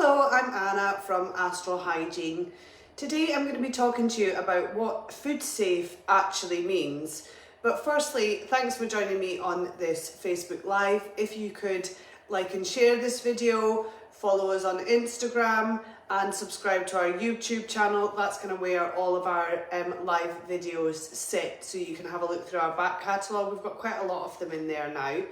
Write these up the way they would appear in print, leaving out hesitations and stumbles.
Hello, I'm Anna from Astral Hygiene. Today I'm going to be talking to you about what food safe actually means. But firstly, thanks for joining me on this Facebook Live. If you could like and share this video, follow us on Instagram and subscribe to our YouTube channel. That's kind of where all of our live videos sit, so you can have a look through our back catalogue. We've got quite a lot of them in there now.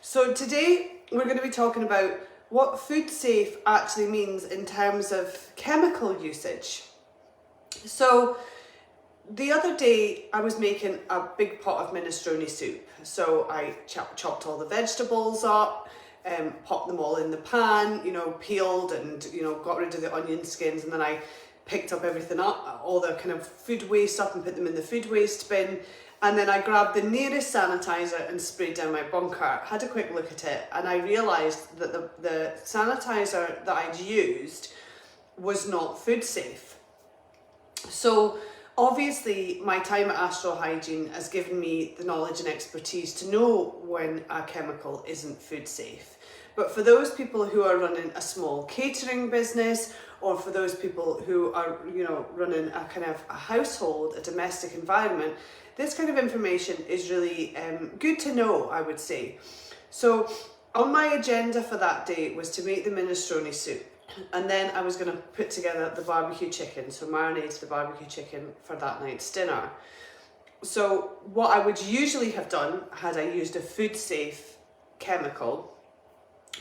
So today we're going to be talking about what food safe actually means in terms of chemical usage. So the other day I was making a big pot of minestrone soup. So I chopped all the vegetables up, popped them all in the pan, peeled and, got rid of the onion skins, and then I picked up everything up, all the kind of food waste up, and put them in the food waste bin. And then I grabbed the nearest sanitizer and sprayed down my bunker. Had a quick look at it, and I realised that the sanitizer that I'd used was not food safe. So obviously my time at Astral Hygiene has given me the knowledge and expertise to know when a chemical isn't food safe. But for those people who are running a small catering business, or for those people who are, running a kind of a household, a domestic environment, this kind of information is really good to know, I would say. So on my agenda for that day was to make the minestrone soup, and then I was going to put together the barbecue chicken, so marinate the barbecue chicken for that night's dinner. So what I would usually have done, had I used a food safe chemical,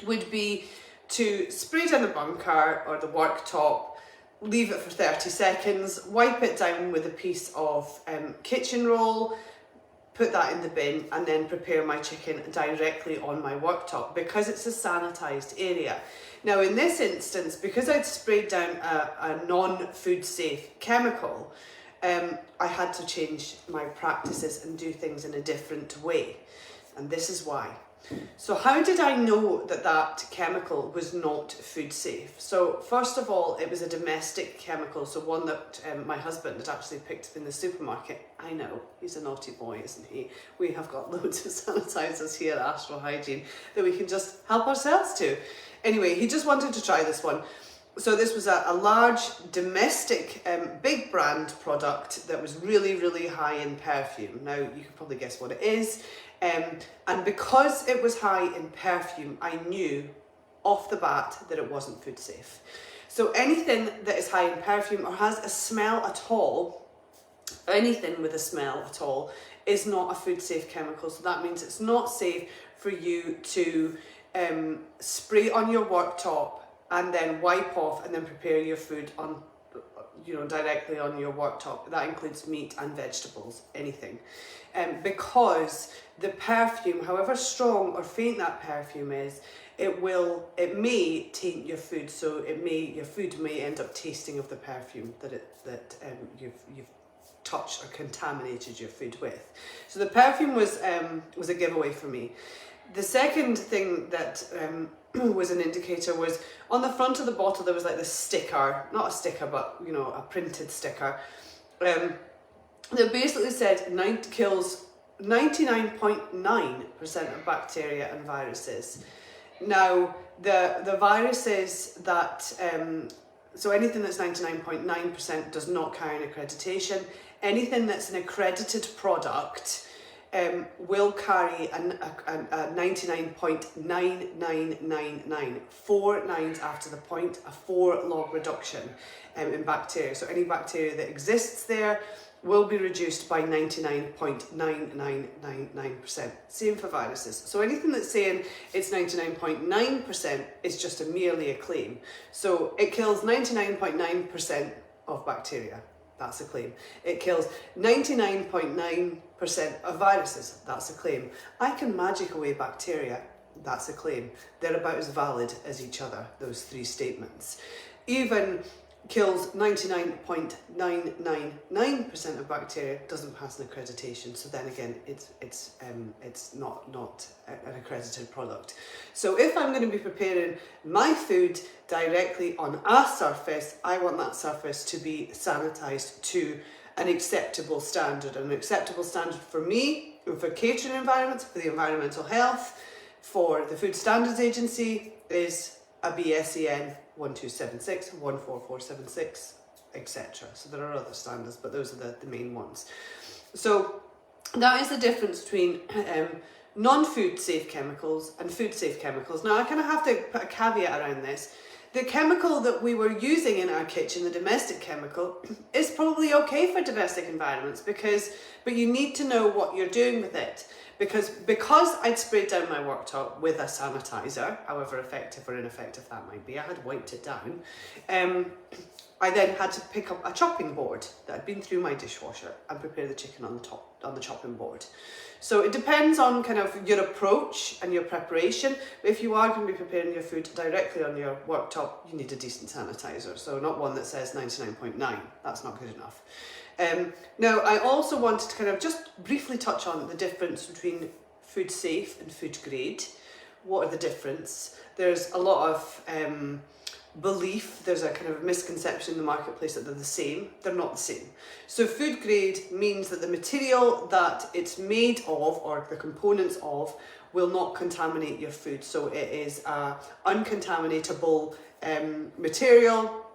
would be to spray down the bunker or the worktop, leave it for 30 seconds, wipe it down with a piece of kitchen roll, put that in the bin, and then prepare my chicken directly on my worktop, because it's a sanitised area. Now in this instance, because I'd sprayed down a non-food safe chemical, I had to change my practices and do things in a different way. And this is why. So how did I know that that chemical was not food safe? So first of all, it was a domestic chemical, so one that my husband had actually picked up in the supermarket. I know, he's a naughty boy, isn't he? We have got loads of sanitisers here at Astral Hygiene that we can just help ourselves to. Anyway, he just wanted to try this one. So this was a large domestic big brand product that was really, really high in perfume. Now you can probably guess what it is. And because it was high in perfume, I knew off the bat that it wasn't food safe. So anything that is high in perfume or has a smell at all, anything with a smell at all, is not a food safe chemical. So that means it's not safe for you to spray on your worktop and then wipe off and then prepare your food on, directly on your worktop. That includes meat and vegetables, anything. Because the perfume, however strong or faint that perfume is, it may taint your food. So your food may end up tasting of the perfume that you've touched or contaminated your food with. So the perfume was a giveaway for me. The second thing that was an indicator was on the front of the bottle there was like this sticker, not a sticker but a printed sticker, that basically said kills 99.9% of bacteria and viruses. Now the viruses that so anything that's 99.9% does not carry an accreditation. Anything that's an accredited product will carry a 99.9999, 4 nines after the point, a 4 log reduction in bacteria. So any bacteria that exists there will be reduced by 99.9999%. Same for viruses. So anything that's saying it's 99.9% is just merely a claim. So it kills 99.9% of bacteria. That's a claim. It kills 99.9% of viruses. That's a claim. I can magic away bacteria. That's a claim. They're about as valid as each other, those 3 statements. Even kills 99.999% of bacteria, doesn't pass an accreditation. So then again, it's not an accredited product. So if I'm going to be preparing my food directly on a surface, I want that surface to be sanitized to an acceptable standard. An acceptable standard for me, for catering environments, for the environmental health, for the Food Standards Agency is a BSEN 1276, 14476, etc. So there are other standards, but those are the main ones. So that is the difference between non-food safe chemicals and food safe chemicals. Now I kind of have to put a caveat around this. The chemical that we were using in our kitchen, the domestic chemical, is probably okay for domestic environments but you need to know what you're doing with it. Because I'd sprayed down my worktop with a sanitizer, however effective or ineffective that might be, I had wiped it down. I then had to pick up a chopping board that had been through my dishwasher and prepare the chicken on the chopping board. So it depends on kind of your approach and your preparation. If you are going to be preparing your food directly on your worktop, you need a decent sanitizer. So not one that says 99.9, that's not good enough. Now I also wanted to kind of just briefly touch on the difference between food safe and food grade. What are the difference? There's a lot of belief, there's a kind of misconception in the marketplace that they're the same. They're not the same. So food grade means that the material that it's made of, or the components of, will not contaminate your food. So it is a uncontaminatable material.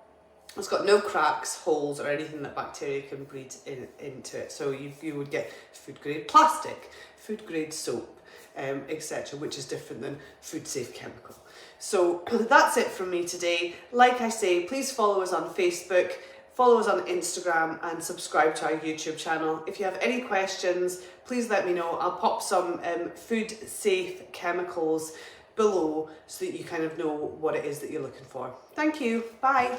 It's got no cracks, holes, or anything that bacteria can breed into it. So you would get food grade plastic, food grade soap, etc., which is different than food safe chemical. So that's it from me today. Like I say, please follow us on Facebook, follow us on Instagram, and subscribe to our YouTube channel. If you have any questions, please let me know. I'll pop some food safe chemicals below so that you kind of know what it is that you're looking for. Thank you. Bye.